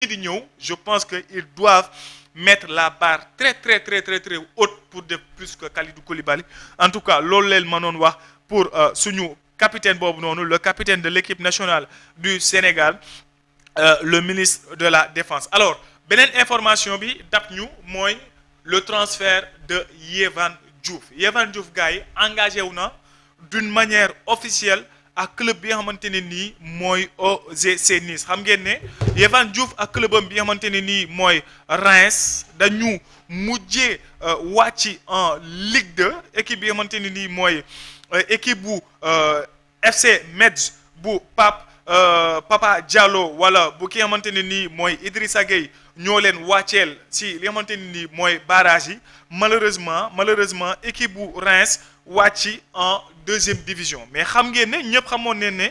di ñëw je pense que ils doivent mettre la barre très haute pour def plus que Kalidou Koulibaly en tout cas loolu leen mënoon wax pour suñu capitaine boobu noonu le capitaine de l'équipe nationale du Sénégal le ministre de la Défense. Alors beneen information bi dab ñu mooy le transfert de Yehvan Diouf Yehvan Diouf gars yi engagé wu na d'une manière officielle ak club bi nga xamante ne nii mooy OGC Nice xam ngeen ne Yehvan Diouf ak clubam bi nga xamante ne nii mooy Reims dañu mujjee wàcc en Ligue 2 équipe bi nga xamante ne nii mooy équipe bu FC Metz bu Papa Diallo wala bu ki nga xamante ne nii mooy Idrissa Gueye ñoo leen wàcceel si li nga xamante ne nii mooy barrage yi malheureusement équipe bu Reims wàcc en deuxième division mais xam ngeen ne ñëpp xamoon ne ne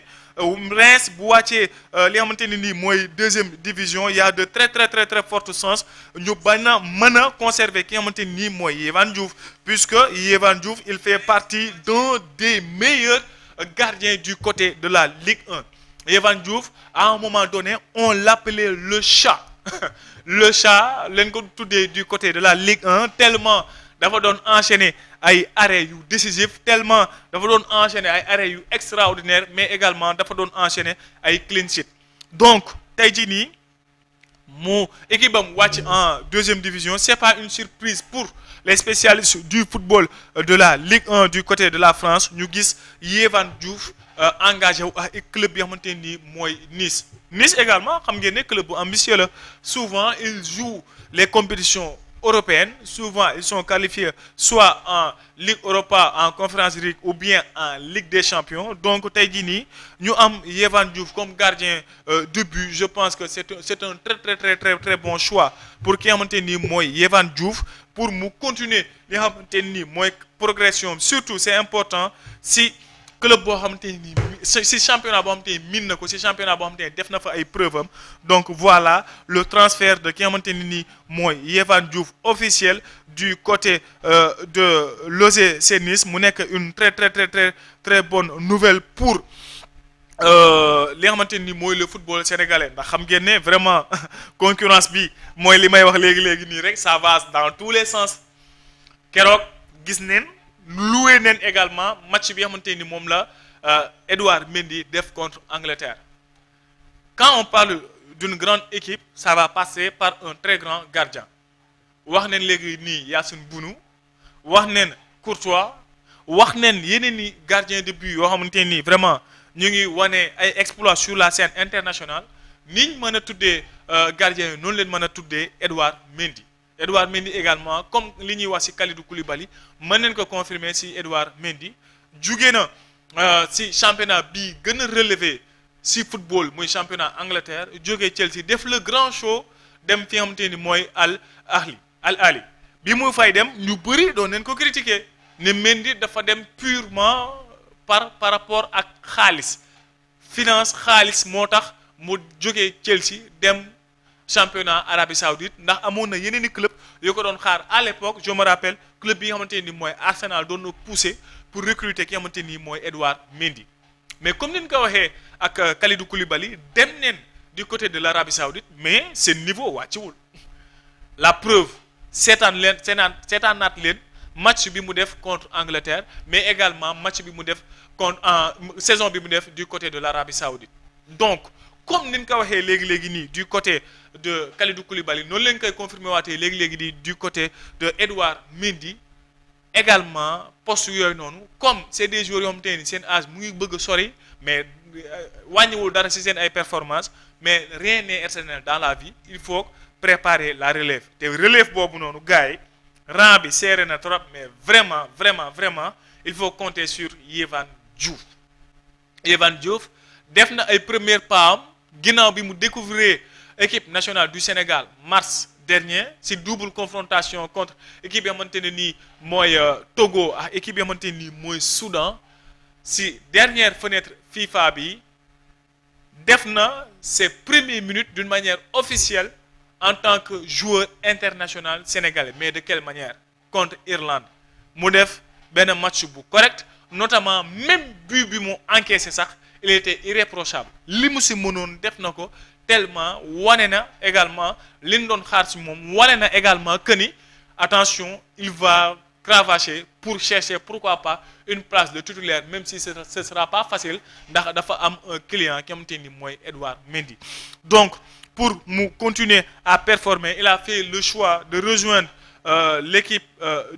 Reims bu wàccee li nga xamante ne nii mooy deuxième division y a de très fortes chances ñu bañ a mën a conserver ki nga xamante ne nii mooy Yehvan Diouf puisque Yehvan Diouf il fait partie d'un des meilleurs gardiens du côté de la Ligue 1 Yehvan Diouf à un moment donné on l'appelait le chat le chat leen ko tuddee du côté de la Ligue 1 tellement dafa doon enchaîner ay arrêts yu décisifs tellement dafa doon enchaîner ay arrêts yu extraordinaires mais également dafa doon enchaîner ay clean sheet donc tey jii nii mu équipe am wàcc en deuxième division c'est pas une surprise pour les spécialistes du football de la Ligue 1 du côté de la France ñu gis Yehvan Diouf engagé wu ak club bi nga xamante ni mooy Nice également xam ngeen ne club bu ambitieux la souvent ils jouent les compétitions européennes souvent ils sont qualifiés soit en Ligue Europa en Conference League ou bien en Ligue des Champions donc tey jii nii ñu am Yehvan Diouf comme gardien de but je pense que c'est un très bon choix pour ki nga xamante ni mooy Yehvan Diouf pour mu continuer li nga xamante ni mooy progression surtout c'est important si club boo xamante ni si championnat boo xamante ni miin na ko si championnat boo xamante ni def na fa ay preuves am donc voilà le transfert de ki nga xamante ni mooy Yehvan Diouf officiel du côté de l'OGC Nice mu nekk une très bonne nouvelle pour li nga xamante ni mooy le football sénégalais ndax xam ngeen ne vraiment concurrence bi mooy li may wax léegi nii rek ça va dans tous les sens keroog gis neen loué neen également match bi nga xamante ni moom la Edouard Mendy def contre Angleterre quand on parle d'une grande équipe ça va passer par un très grand gardien wax neen léegi nii Yassine Bounou wax neen Courtois wax neen yeneen ni gardien de but yoo xamante ni vraiment ñu ngi wane ay exploits sur la scène internationale niñ mën a tuddee gardien yi noonu leen mën a tuddee Edouard Mendy également comme li ñuy wax ci Kalidou Koulibaly mën nañ ko confirmer ci Edouard Mendy jugee na ci championnat bi gën a relevé ci football muy championnat Angleterre jógee Chelsea def le grand show dem fi nga xamante ni mooy Al Ahly bi mu fay dem ñu bëri doon nañ ko critiquer ne Mendy dafa dem purement par rapport ak xaalis moo tax mu jógee Chelsea dem championnat Arabie Saoudite ndax amoon na yeneen i club yoo ko doon xaar à l'époque je me rappelle club bi nga xamante ni mooy Arsenal doon na pousser pour recruter ki nga xamante ni mooy Edouard Mendy mais comme ni ñu ko waxee ak Kalidou Koulibaly dem neen du côté de l'Arabie Saoudite mais seen niveau wàcciwul la preuve seetaanaat leen match bi mu def contre Angleterre mais également match bi mu def contre saison bi mu def du côté de l'Arabie Saoudite donc comme ni ñu ko waxee léegi nii du côté de Kalidou Koulibaly noonu leen koy confirmer waatee léegi nii du côté de Edouard Mendy également poste yooyu noonu comme c'est des joueurs yoo xamante ni seen âge mu ngi bëgg a sori mais wàññiwul dara ci seen ay performances mais rien n'est éternel dans la vie il faut préparer la relève te relève boobu noonu gars yi rang bi serré na trop mais vraiment il faut compter sur Yehvan Diouf def na ay premiers pas am ginnaaw bi mu découvrir équipe nationale du Sénégal mars dernier ci double confrontation contre équipe yi xamante ne nii mooy Togo ak équipe yi xamante ne nii mooy Soudan ci dernière fenêtre FIFA bi def na ses premières minutes d'une manière officielle en tant que joueur international sénégalais mais de quelle manière contre Irlande mu def benn match bu correct notamment même but bi mu encaissé sax il était irréprochable li mu ci mënoon def na ko tellement wane na également li ñu doon xaar ci moom wane na également que ni attention il va cravacher pour chercher pourquoi pas une place de titulaire même si ce sera pas facile ndax dafa am un client qui xamante ni mooy Edouard Mendy. Donc pour mu continuer à performer il a fait le choix de rejoindre l'équipe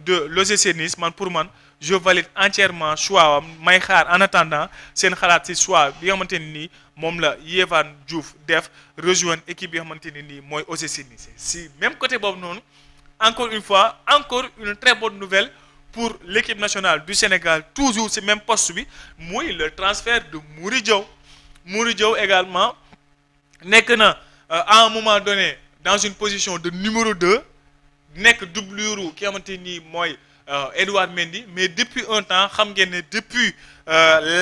de l'OGC Nice. Man pour man je valide entièrement choix am may xaar en attendant seen xalaat ci choix bi nga xamante ne nii moom la Yehvan Diouf def rejoindre équipe bi nga xamante ne nii mooy OGC Nice. Si même côté boobu noonu encore une fois encore une très bonne nouvelle pour l'équipe nationale du Sénégal toujours ci même poste bi muy le transfert de Mory Diaw. Mory Diaw également nekk na à un moment donné dans une position de numéro 2 nekk doublure ki xamante ni mooy Edouard Mendy mais depuis un temps xam ngeen ne depuis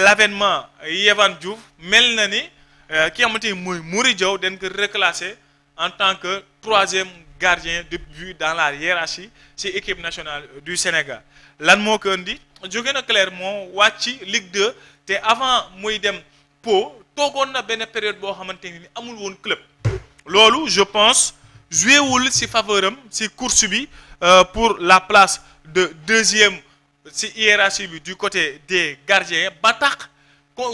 l'avènement Yehvan Diouf mel na ni ki xamante ni mooy Mory Diaw dañ ko reclassé en tant que troisième gardien de but dans la hiérarchie ci équipe nationale du Sénégal. Lan moo ko indi jóge na Clermont wàcc ci Ligue 2 te avant muy dem Pau toogoon na benn période boo xamante ni amul woon club. Loolu je pense joué wul ci faveur am ci course bi pour la place de deuxième ci hiérarchie bi du côté des gardiens ba tax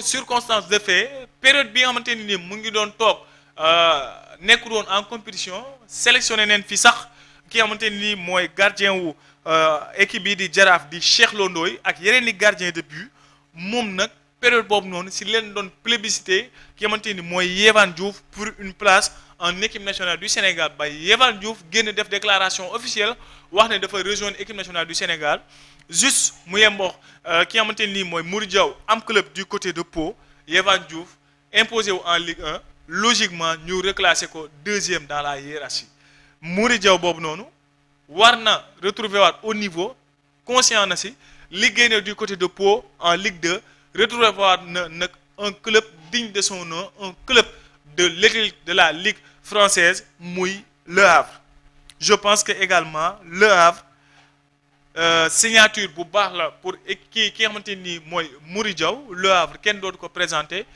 circonstance de fait période bi nga xamante ni mu ngi doon toog nekkul woon en compétition sélectionné neen fi sax ki nga xamante ni mooy gardien wu équipe bi di Jaraaf di Cheikh Lo Ndoye ak yeneen i gardien de but moom nag période boobu noonu si leen doon plébiscité ki nga xamante ni mooy Yehvan Diouf pour une place en équipe nationale du Sénégal ba Yehvan Diouf génn def déclaration officielle wax ne dafa rejoindre équipe nationale du Sénégal juste mu yembox ki nga xamante ni mooy Mory Diaw am club du côté de Pau Yehvan Diouf imposé wu en Ligue 1 logiquement ñu reclassé ko deuxième dans la hiérarchie. Mory Diaw boobu noonu war na retrouver waat au niveau conscient na si liggéey na du côté de Pau en Ligue 2 retrouver waat na nag un club digne de son nom un club de l'élite de la Ligue française muy Le Havre. Je pense que également Le Havre signature bu baax la pour ki xamante ni mooy Mory Diaw. Le Havre kenn dootu ko présenté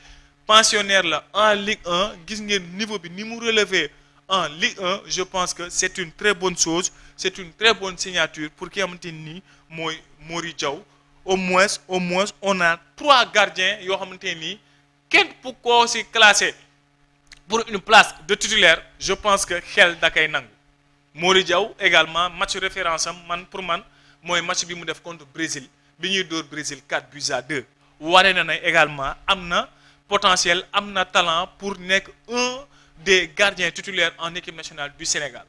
pensionnaire la en Ligue 1 gis ngeen niveau bi ni mu relevé en Ligue 1 je pense que c'est une très bonne chose c'est une très bonne signature pour ki xamante ni mooy Mory Diaw. Au moins on a 3 gardiens yoo xamante ni kenn pour koo si classé pour une place de titulaire je pense que xel da kay nangu. Mory Diaw également match référence am man pour man mooy match bi mu def contre Brésil bi ñuy dóor Brésil 4-2 wane na également am na potentiel am na talent pour nekk un des gardiens titulaires en équipe nationale du Sénégal.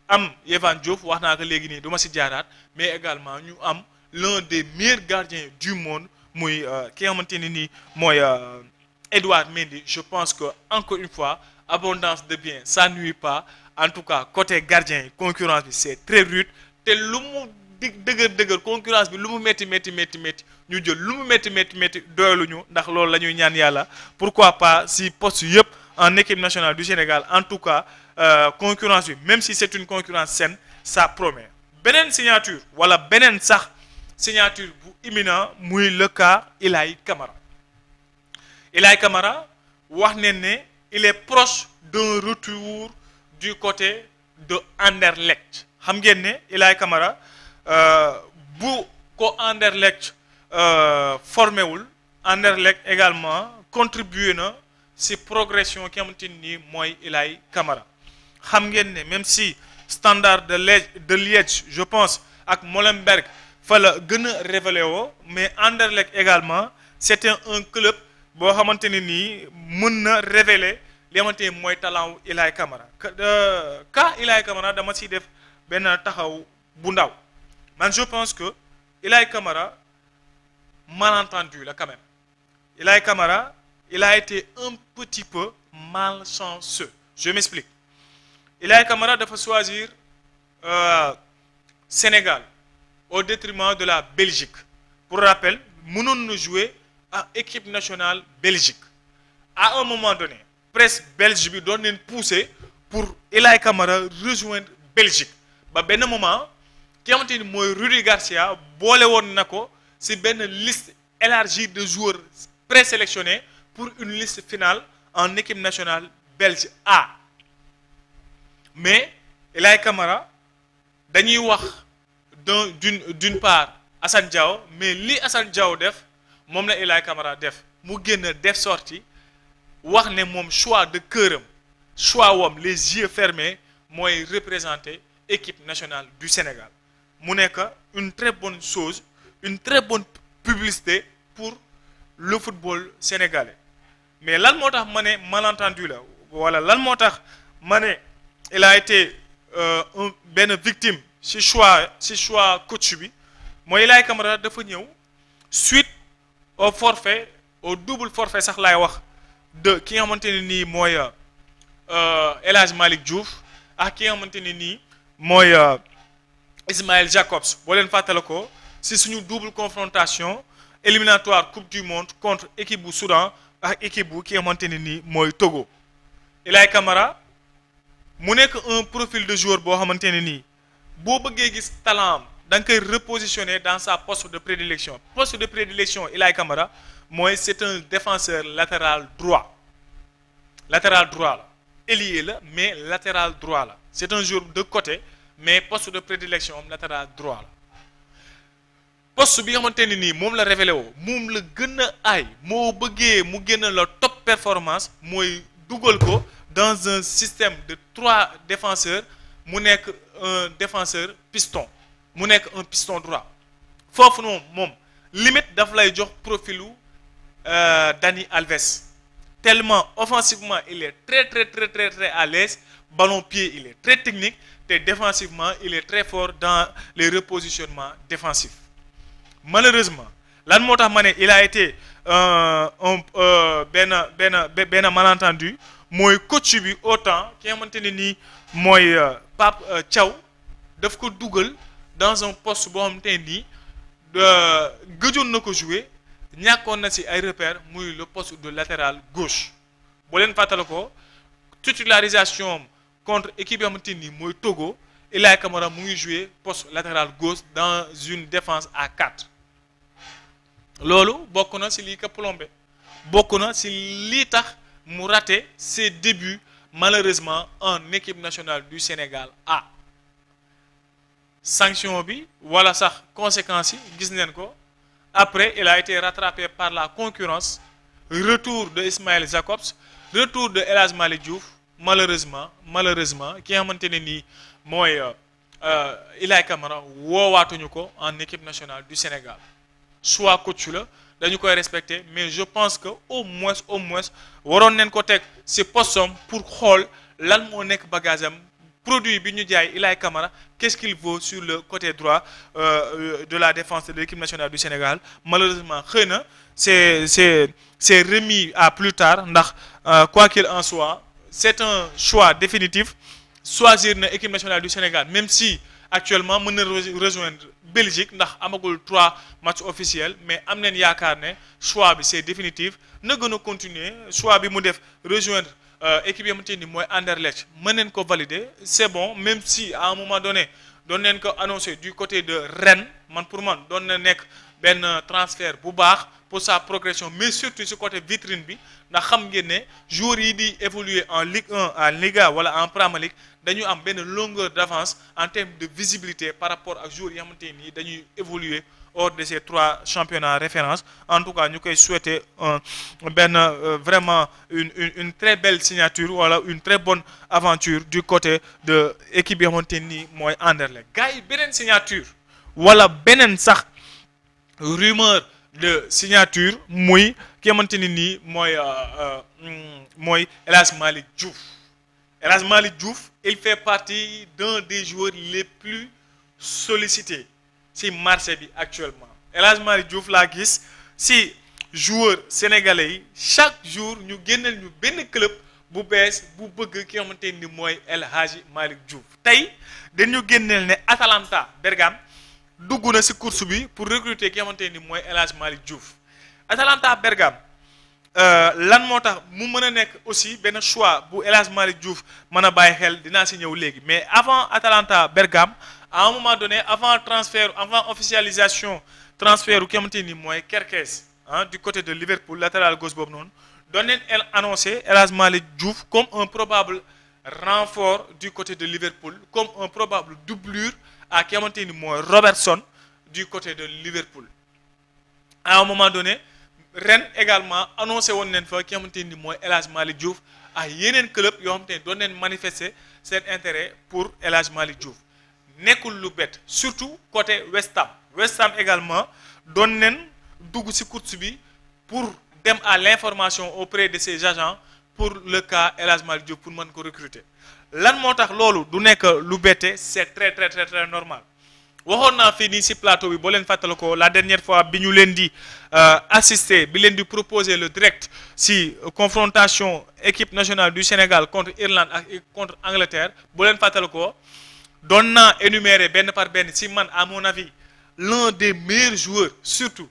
Am Yehvan Diouf wax naa ko léegi nii du ma si jaaraat mais également ñu am l'un des meilleurs gardiens du monde muy ki nga xamante ne nii mooy Edouard Mendy. Je pense que encore une fois abondance de biens ça nuit pas. En tout cas côté gardien concurrence bi c'est très rude te lu mu dëgër concurrence bi lu mu métti ñu jël lu mu métti doyluñu ndax loolu la ñuy ñaan yàlla pourquoi pas si poste yëpp en équipe nationale du Sénégal. En tout cas concurrence bi même si c'est une concurrence saine ça promet. Beneen signature wala beneen sax signature bu imminent muy le cas Ilaï Camara. Ilaï Camara wax ne il est proche d'un retour du côté de Anderlecht. Xam ngeen ne Ilaï Camara bu ko Anderlecht formé wul Anderlecht également contribué na ci progression ki xamante ni mooy Ilaï Camara. Xam ngeen ne même si Standard de Liège je pense ak Molenbeek fa la gën a révélé woo mais Anderlecht également c'était un club boo xamante ne nii mën na révéler li xamante ni mooy talent wu Ilaï Camara. Ka Ilaï Camara dama ciy def benn taxaw bu ndaw man je pense que Ilaï Camara malentendu la quand même. Ilaï Camara il a été un petit peu malchanceux. Je m'explique. Ilaï Camara dafa choisir Sénégal au détriment de la Belgique. Pour rappel mënoon na jouer à équipe nationale Belgique. À un moment donné presse belge bi doon leen pousser pour Ilaï Camara rejoindre Belgique ba benn moment ki xamante ni mooy Rudi Garcia boole woon na ko ci benn liste élargie de joueurs présélectionnés pour une liste finale en équipe nationale belge A mais Elay Camara dañuy wax d'une part Assane Diao mais li Assane Diao def moom la Elay Camara def mu génn def sorti wax ne moom choix de cœuram choix wam les yeux fermés mooy représenter équipe nationale du Sénégal mu nekk une très bonne chose une très bonne publicité pour le football sénégalais mais lan moo tax ma ne malentendu la wala lan moo tax ma ne il a été benn victime ci choix coach bi mooy Elay Camara dafa ñëw suite au forfait au double forfait sax laay wax de ki nga xamante ne nii mooy El Hadj Malick Diouf ak ki nga xamante ne nii mooy Ismaël Jacobs boo leen fàttale ko si suñu double confrontation éliminatoire coupe du monde contre équipe bu Soudan ak équipe bu ki nga xamante ne nii mooy Togo Elay Camara mu nekk un profil de joueur boo xamante ne nii boo bëggee gis talent am da nga koy repositionner dans sa poste de prédilection Elay Camara mooy c'est un défenseur latéral droit la ailier la mais latéral droit la c'est un joueur de côté mais poste de prédilection am latéral droit la poste bi nga xamante ne nii moom la révélé woo moom la gën a aay moo bëggee mu génn la top performance mooy dugal ko dans un système de 3 défenseurs mu nekk un défenseur piston mu nekk un piston droit foofu noonu moom limite daf lay jox profilu Dani Alves tellement offensivement il est très à l'aise ballon pied il est très technique te défensivement il est très fort dans les repositionnements défensifs malheureusement lan moo tax ma ne il a été benn malentendu mooy coach bi autant ki nga xamante ne nii mooy Pape Thiaw daf ko dugal dans un poste boo xamante ne nii gëjoon na ko jouer ñàkkoon na ci ay repères muy le poste de latéral gauche boo leen fàttale ko titularisation contre équipe yoo xamante ni mooy Togo Elay Camara mu ngi jouer poste latéral gauche dans une défense à 4 loolu bokk na ci lii ko plombé bokk na ci lii tax mu raté ses débuts malheureusement en équipe nationale du Sénégal A sanction bi wala sax conséquences yi gis neen ko après il a été rattrapé par la concurrence retour de Ismaël Jacobs retour de El Hadj Malick Diouf malheureusement ki nga xamante ne nii mooy Elay Camara woowaatuñu ko en équipe nationale du Sénégal soit coach la dañu koy respecter mais je pense que au moins waroon neen ko teg ci postom pour xool lan moo nekk bagage am produit bi ñu jaay Elay Camara qu'est-ce qu'il vaut sur le côté droit de la défense de l'équipe nationale du Sénégal malheureusement xëy na c'est remis à plus tard ndax quoi qu'il en soit c'est un choix définitif choisir na équipe nationale du Sénégal même si actuellement mën na rejoindre Belgique ndax amagul 3 matchs officiels mais am nañ yaakaar ne choix bi c'est définitif na gën a continuer choix bi mu def rejoindre équipe yi xamante ni mooy Anderlecht mën neen ko valider c'est bon même si à un moment donné doon neen ko annoncé du côté de Rennes pour man doon na nekk benn transfert bu baax pour sa progression mais surtout ci côté vitrine bi ndax xam ngeen ne joueurs yi di évoluer en Ligue 1 en Liga wala en Premier League dañu am benn longueur d'avance en termes de visibilité par rapport ak joueurs yi xamante ni dañuy évoluer hors de ces 3 championnats références en tout cas ñu koy souhaiter vraiment une très belle signature wala une très bonne aventure du côté de équipe yi xamante ni mooy Anderlecht gars yi beneen signature wala beneen sax rumeur de signature muy ki xamante ni nii mooy El Hadj Malick Diouf El Hadj Malick Diouf il fait partie d'un des joueurs les plus sollicités ci marché bi actuellement El Hadj Malick Diouf laa gis ci joueurs sénégalais yi chaque jour ñu génneel ñu benn club bu bees bu bëgg ki xamante ni mooy El Hadj Malick Diouf tey dañu génneel ne Atalanta Bergame dugg na ci course bi pour recruter ki xamante ni mooy El Hadj Malick Diouf Atalanta Bergame lan moo tax mu mën a nekk aussi benn choix bu El Hadj Malick Diouf mën a bàyyi xel dinaa ci ñëw léegi mais avant Atalanta Bergame à un moment donné avant officialisation transfert u ki xamante ni mooy Kerkez du côté de Liverpool latéral gauche boobu noonu doon nañ annoncé El Hadj Malick Diouf comme un probable renfort du côté de Liverpool, comme un probable doublure à ki xamante ni mooy Robertson du côté de Liverpool. À un moment donné ren également annoncé woon nañ fa ki xamante ni mooy El Hadj Malick Diouf ak yeneen club yoo xamante ni doon nañ manifester seen intérêt pour El Hadj Malick Diouf nekkul lu bett surtout côté West Ham. West Ham également doon nañ dugg ci course bi pour dem à l'information auprès de ses agents pour le cas El Hadj Malick Diouf pour mën ko recruter lan moo tax loolu du nekk lu bette c'est très normal waxoon naa fii nii ci plateau bi boo leen fàttali ko la dernière fois bi ñu leen di assister bi leen di proposer le direct ci confrontation équipe nationale du Sénégal contre Irlande ak contre Angleterre boo leen fàttali ko doon naa énumérer benn par benn ci man à mon avis l'un des meilleurs joueurs surtout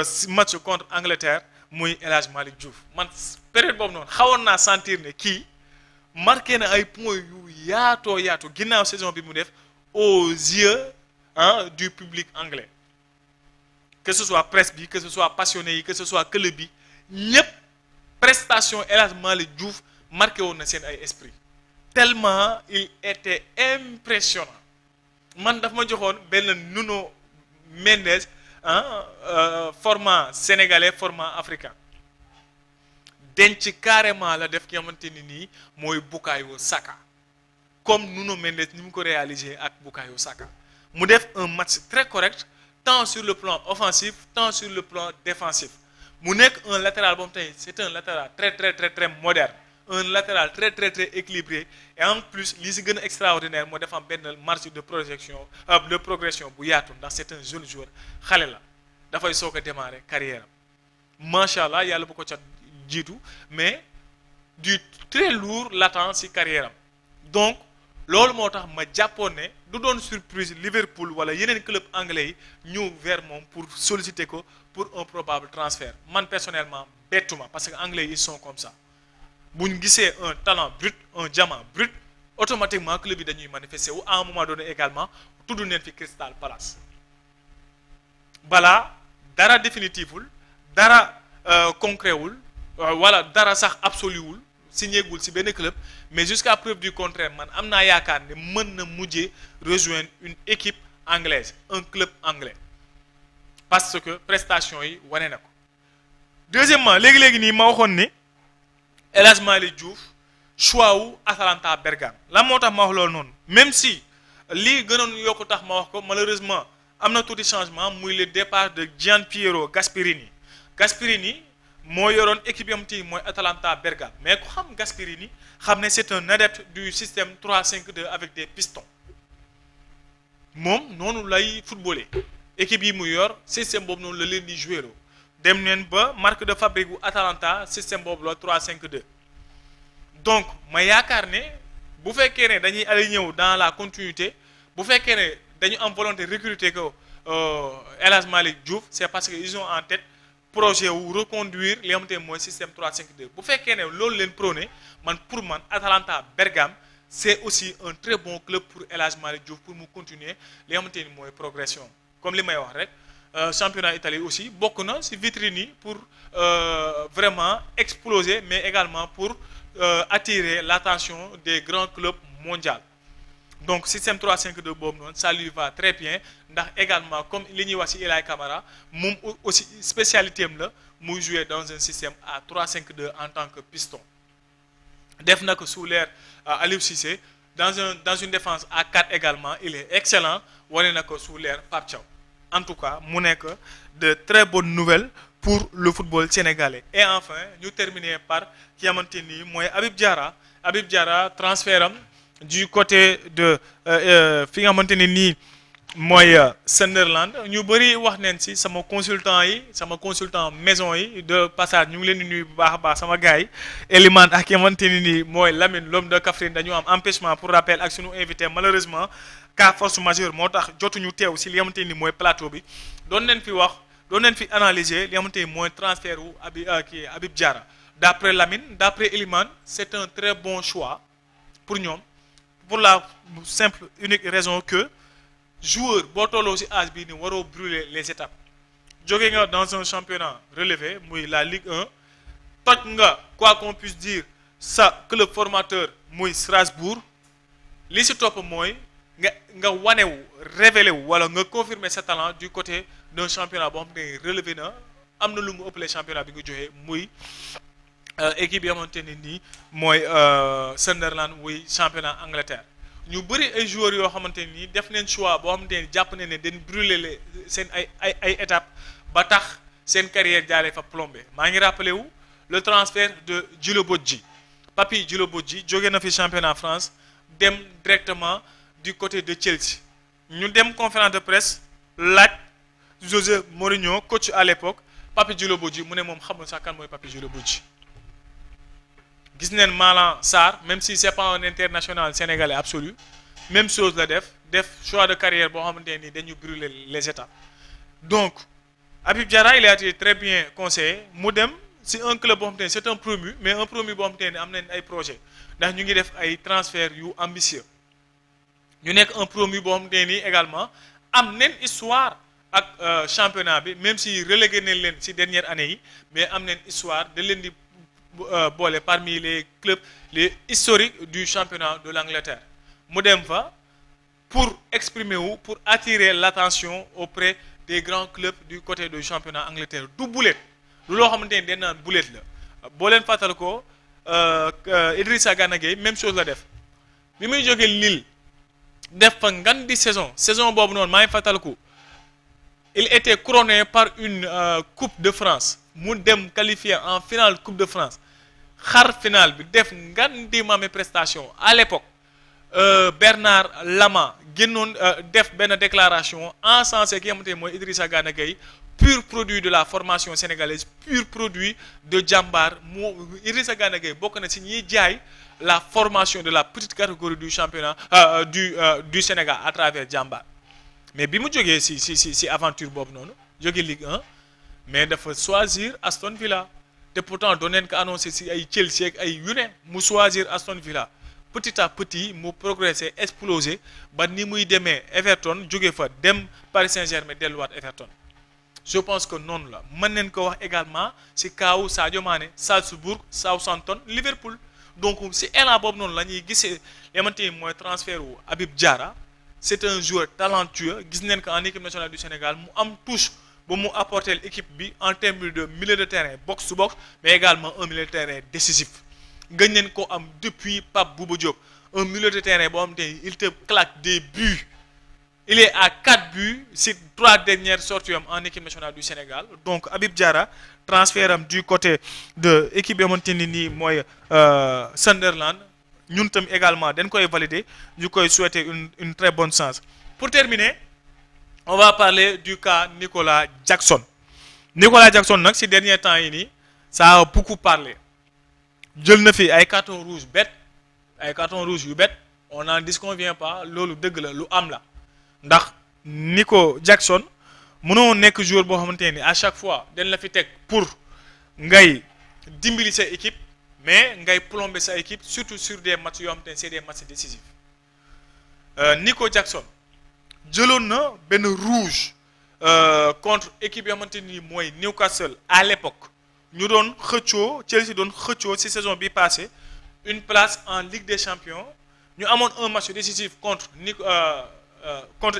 ci match contre Angleterre muy El Hadj Malick Diouf man période boobu noonu xawoon naa sentir ne kii marqué na ay points yu yaatoo ginnaaw saison bi mu def aux yeux du public anglais que ce soit presse bi que ce soit passionné yi que ce soit club bi ñëpp prestation El Hadj Malick Diouf marqué woon na seen ay esprit tellement il était impressionnant man daf ma joxoon benn Nuno Mendes format sénégalais format africain denc carrément la def ki xamante ni nii mooy Bukayo Saka comme Nuno Mendes ni mu ko réalisé ak Bukayo Saka mu def un match très correct tant sur le plan offensif tant sur le plan défensif mu nekk un latéral boobu tey c'est un latéral très moderne un latéral très équilibré et en plus li si gën a extraordinaire moo def am benn marge de progression bu yaatu ndax c'est un jeune joueur xale la dafay soog a démarrer carrière am macha allah yàlla bu ko cat jiitu mais du très lourd latent ci carrière am donc loolu moo tax ma jàppoon ne du doon surprise Liverpool wala yeneen club anglais yi ñëw vers moom pour solliciter ko pour un probable transfert man personnellement bettuma parce que anglais yi ils sont comme ça bu ñu gisee un talent brut un diamant brut automatiquement club yi dañuy manifester wu à un moment donné également tudd neen fi Crystal Palace balaa dara définitiful dara concret wul wala dara sax absolu wul signé gul ci benn club mais jusqu'à preuve du contraire man am naa yaakaar ne mën na mujjee rejoindre une équipe anglaise un club anglais parce que prestation yi wane na ko deuxièmement léegi nii ma waxoon ni El Hadj Malick Diouf choix wu Atalanta Bergame lan moo tax ma wax loolu noonu même si lii gënoon yokku tax ma wax ko malheureusement am na tuuti changement muy le départ de Gianpiero Gasperini moo yoroon équipe yam ti mooy Atalanta Bergame mais ku xam Gasperini xam ne c'est un adepte du système 3-5-2 avec des pistons moom noonu lay footballé équipe yi mu yor système boobu noonu la leen di jouer dem neen ba marque de fabrique bu Atalanta système boobu la 3-5-2 donc ma yaakaar ne bu fekkee ne dañuy aligné ñëw dans la continuité bu fekkee ne dañu am volonté recruter ko El Hadj Malick Diouf c'est parce que ils ont en tête projet wu reconduire li nga xamante ne mooy système 3-5-2 bu fekkee ne loolu leen prôné pour man Atalanta Bergame c'est aussi un très bon club pour El Hadj Malick Diouf pour mu continuer li nga xamante ni mooy progression comme li may wax rek championnat Italie aussi bokk na ci vitrine yi pour vraiment exploser mais également pour attirer l'attention des grands clubs mondiaux donc système 3-5-2 boobu noonu ça lui va très bien ndax également comme li ñuy wax ci Ilay Camara moom aussi spécialité am la muy jouer dans un système à 3-5-2 en tant que piston def na ko sous l'ère Aliou Cissé dans une défense à 4 également il est excellent wane na ko sous l'ère Pape Thiaw en tout cas mu nekk de très bonnes nouvelles pour le football sénégalais et enfin ñu terminer par ki xamante ni mooy Habib Diarra transfert am du côté de fi nga xamante ne nii mooy Sunderland ñu bëri wax neen ci sama consultant maison yi de passage ñu ngi leen di nuyu bu baax a baax sama gars yi Elimane ak ki nga xamante ne nii mooy Lamine l'homme de Kaffrine dañu am empêchement pour rappel ak sunu invité malheureusement cas force majeure moo tax jotuñu teew ci li nga xamante ni mooy plateau bi doon leen fi analyser li nga xamante ni mooy transfert wu Habib Diarra d'après Lamine d'après Elimane c'est un très bon choix pour ñoom pour la simple unique raison que joueur boo tolloo ci âge bii ni waroo brûler les étapes jóge nga dans un championnat relevé muy la Ligue 1 toj nga quoi qu'on puisse dire sa club formateur muy Strasbourg li si topp mooy nga wanewu révélé wu wala nga confirmer sa talent du côté d'un championnat boo xam ne relevé na am na lu mu ëppalee championnat bi nga joxee muy équipe yi xamante ne nii mooy Sunderland muy championnat Angleterre ñu bëri ay joueurs yoo xamante ni def neen choix boo xamante ni jàpp ne dañ brûler les seen ay étapes ba tax seen carrière jaalee fa plombé maa ngi rappelé wu le transfert de Djilo Bodji Papy Djilo Bodji jóge na fi championnat France dem directement du côté de Chelsea ñu dem conférence de presse laaj José Mourinho coach à l'époque Papy Djilo Bodji mu ne moom xamul sax kan mooy Papy Djilo Bodji gis neen Malang Sarr même si c'est pas un international sénégalais absolu même chose la def choix de carrière boo xamante ni dañu brûler les étapes donc Habib Diarra il a été très bien conseillé mu dem si un club boo xamante ni c'est un promu mais un promu boo xamante ni am nañ ay projet ndax ñu ngi def ay transferts yu ambitieux ñu nekk un promu boo xamante ni également am nañ histoire ak championnat bi même si relégué nañ leen si dernière année yi mais am nañ histoire da leen di boole parmi les clubs les historiques du championnat de l'Angleterre mu dem fa pour exprimer wu pour attirer l'attention auprès des grands clubs du côté du championnat Angleterre du bulet lu loo xamante ni dañ naan bulet la boo leen fàttali ko Idrissa Gana Gueye même chose la def bi muy jógee Lille def fa ngan di saison boobu noonu maa ngi fàttaliku il était couronné par une coupe de France mu dem qualifié en finale coupe de France xar finale bi def ngan di maame prestation à l'époque Bernard Lama génnoon def benn déclaration encensé ki nga xamante ne mooy Idrissa Gana Gueye pur produit de la formation sénégalaise pur produit de Jambar moo Idrissa Gana Gueye bokk na si ñiy jaay la formation de la petite catégorie du championnat du Sénégal à travers Jambar mais bi mu jógee si aventure boobu noonu jógee Ligue 1 mais dafa choisir Aston Villa te pourtant doon neen ko annoncé si ay Chelsea ak ay yu ne mu choisir Aston Villa petit à petit mu progressé explosé ba ni muy demee Everton jóge fa dem Paris Saint-Germain delluwaat Everton je pense que noonu la mën neen ko wax également si kaawu Sadio Mané Salzbourg Southampton Liverpool donc si élan boobu noonu la ñuy gisee yamante ni mooy transfert wu Habib Diarra c'est un joueur talentueux gis neen ko en équipe nationale du Sénégal mu am touche ba mu apporter l'équipe bi en termes de milieu de terrain box to box mais également un milieu de terrain décisif gën neen ko am depuis Pape Bouba Diop un milieu de terrain boo xam te il te claque des buts il est à 4 buts sur 3 dernières sorties en équipe nationale du Sénégal donc Habib Diarra transfert am du côté de équipe bi xamante ni nii mooy Sunderland ñun tam également dañ koy valider ñu koy souhaiter une très bonne chance pour terminer on va parler du cas Nicolas Jackson nag ci dernier temps yi nii ça a beaucoup parlé jël na fi ay carton rouge yu bête on n'en disconvient pas loolu dëgg la lu am la ndax Nico Jackson mënoo nekk joueur boo xamante ni à chaque fois dañ la fi teg pour ngay dimbali sa équipe mais ngay plomber sa équipe surtout sur des matchs yoo xamante ne c'est des matchs décisifs Nico Jackson jëloon na benn rouge contre équipe yoo xamante ni mooy Newcastle à l'époque ñu doon xëccoo Chelsea doon xëccoo ci saison bi passée une place en Ligue des Champions ñu amoon un match décisif contre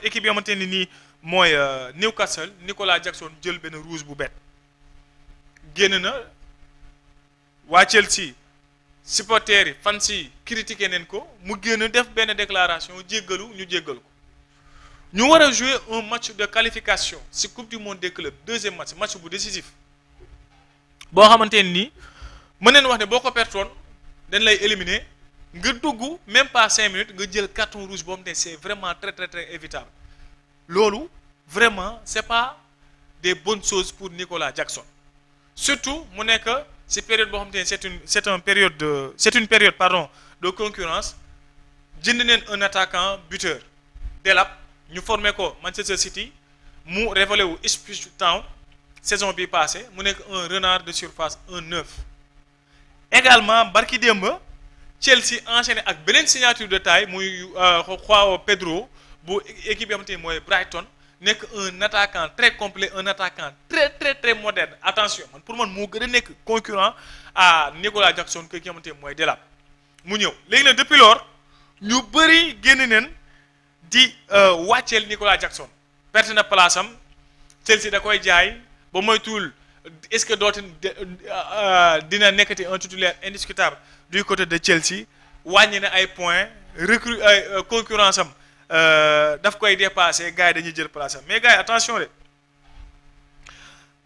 équipe yoo xamante ni nii mooy Newcastle Nicolas Jackson jël benn rouge bu bett génn na waa Chelsea supporters yi fans yi critiqué neen ko mu génn def benn déclaration jéggal ko ñu war a jouer un match de qualification ci Coupe du Monde des clubs deuxième match bu décisif boo xamante ne nii mën neen wax ne boo ko pertoon dañ lay éliminer nga dugg même pas 5 minutes nga jël carton rouge boo xamante ne c'est vraiment très très très évitable loolu vraiment c'est pas des bonnes choses pour Nicolas Jackson surtout mu nekk ci période boo xamante ne c'est une période de concurrence jënd neen un attaquant buteur Delap ñu formé ko Manchester City mu révélé wu Ipswich Town saison bi passée mu nekk un renard de surface un neuf également barki démb Chelsea enchaîné ak beneen signature de taille muy João Pedro bu équipe yoo xamante ni mooy Brighton nekk un attaquant très complet, un attaquant très très très moderne. Attention man pour man moo gën a nekk concurrent à Nicolas Jackson que ki xamante mooy Delap mu ñëw léegi nag depuis lors ñu bëri génn neen di wàcceel Nicolas Jackson perte na place am Chelsea da koy jaay ba moytuwul est-ce que dootin dina nekkati un titulaire indiscutable du côté de Chelsea wàññi na ay points recrue ay concurrence am daf koy dépasser gars yi dañuy jël place am mais gars yi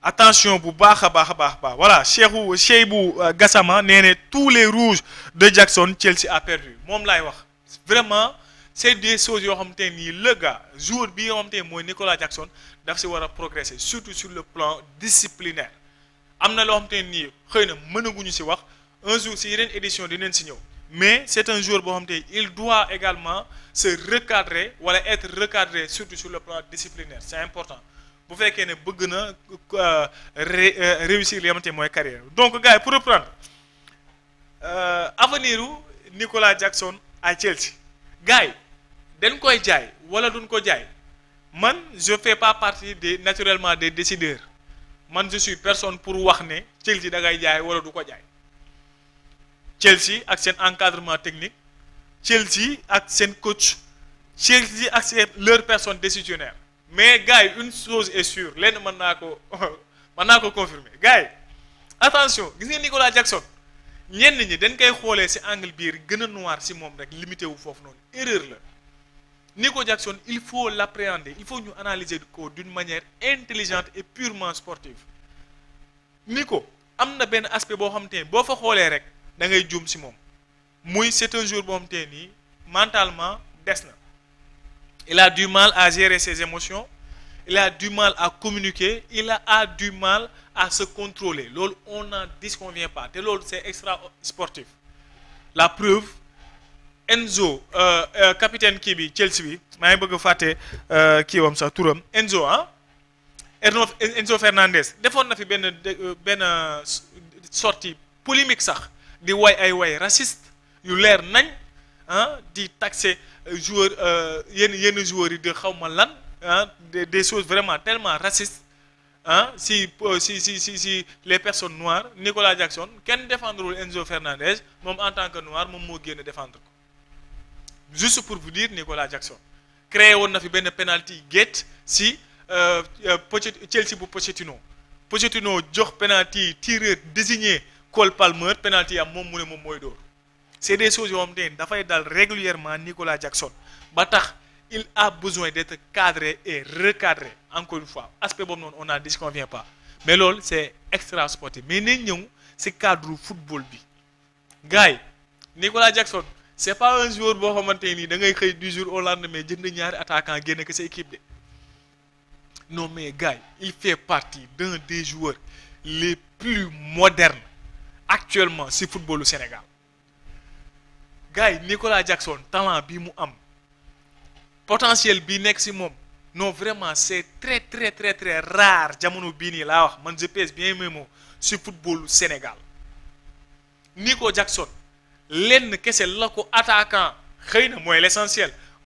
attention bu baax a baax voilà Cheibou Gassama nee ne tous les rouges de Jackson Chelsea a perdu moom laay wax vraiment c'est des choses yoo xamante nii le gars joueur bi yoo xamante mooy Nicolas Jackson daf si war a progresser surtout sur le plan disciplinaire am na loo xamante nii xëy na mënaguñu si wax un jour si yeneen édition dinañ si ñëw mais c'est un joueur boo xamante il doit également se recadrer wala être recadré surtout sur le plan disciplinaire c'est important bu fekkee ne bëgg na réussir li xamante mooy carrière donc gars yi pour reprendre avenir u Nicolas Jackson à Chelsea gars yi dañ koy jaay wala duñ ko jaay man je fais pas partie naturellement des décideurs man je suis personne pour wax ne Chelsea da ngay jaay wala du ko jaay Chelsea ak seen encadrement technique Chelsea ak seen coach Chelsea ak seen leur personne décisionnaire mais gars yi une chose est sûre lenn mën naa ko confirmer gars yi attention gis nga Nicolas Jackson ñenn ñi dañ koy xoolee ci angle biir gën a noir ci moom rek limité wu foofu noonu erreur la Nico Jackson il faut l'appréhender il faut ñu analyser ko d'une manière intelligente et purement sportive Nico am na benn aspect boo xamante ne boo fa xoolee rek da ngay juum ci moom muy c'est un joueur boo xamante ne nii mentalement des na il a du mal à gérer ses émotions il a du mal à communiquer il a du mal à se contrôler loolu on n'en disconvient pas te loolu c'est extra sportif la preuve Enzo capitaine kii bi Chelsea bi maa ngi bëgg a fàtte kii wam sax turam Enzo Fernandez defoon na fi benn sortie polémique sax di ay way raciste yu leer nañ di taxer joueur yenn joueurs yi de xaw ma lan des choses vraiment tellement racistes si les personnes noires Nicolas Jackson kenn défendrewul Enzo Fernandez moom en tant que noir moom moo génn défendre ko juste pour vous dire Nicolas Jackson créé woon na fi benn penalty gate si Chelsea bu Pochettino jox penalty tireur désigné Cole Palmer penalty am moom mu ne moom mooy dóor c'est des choses yoo xam ne dafay dal régulièrement Nicolas Jackson ba tax il a besoin d'être cadré et recadré encore une fois aspect boobu noonu on n'en disconvient pas mais loolu c'est extra sportif mais nañ ñëw ci cadre football bi gars yi Nicolas Jackson c'est pas un joueur boo xamante nii da ngay xëy du jour au lendemain jënd ñaari attaquant génne ko sa équipe de non mais gars yi il fait partie d'un des joueurs les plus modernes actuellement ci footballu Sénégal gars yi Nicolas Jackson talent bi mu am potentiel bi nekk ci moom non vraiment c'est très très très très rare jamono bii nii laa wax man je pèse bien mes mots ci footballu Sénégal Nico Jackson lenn kese la ko attaquant xëy na mooy l'essentiel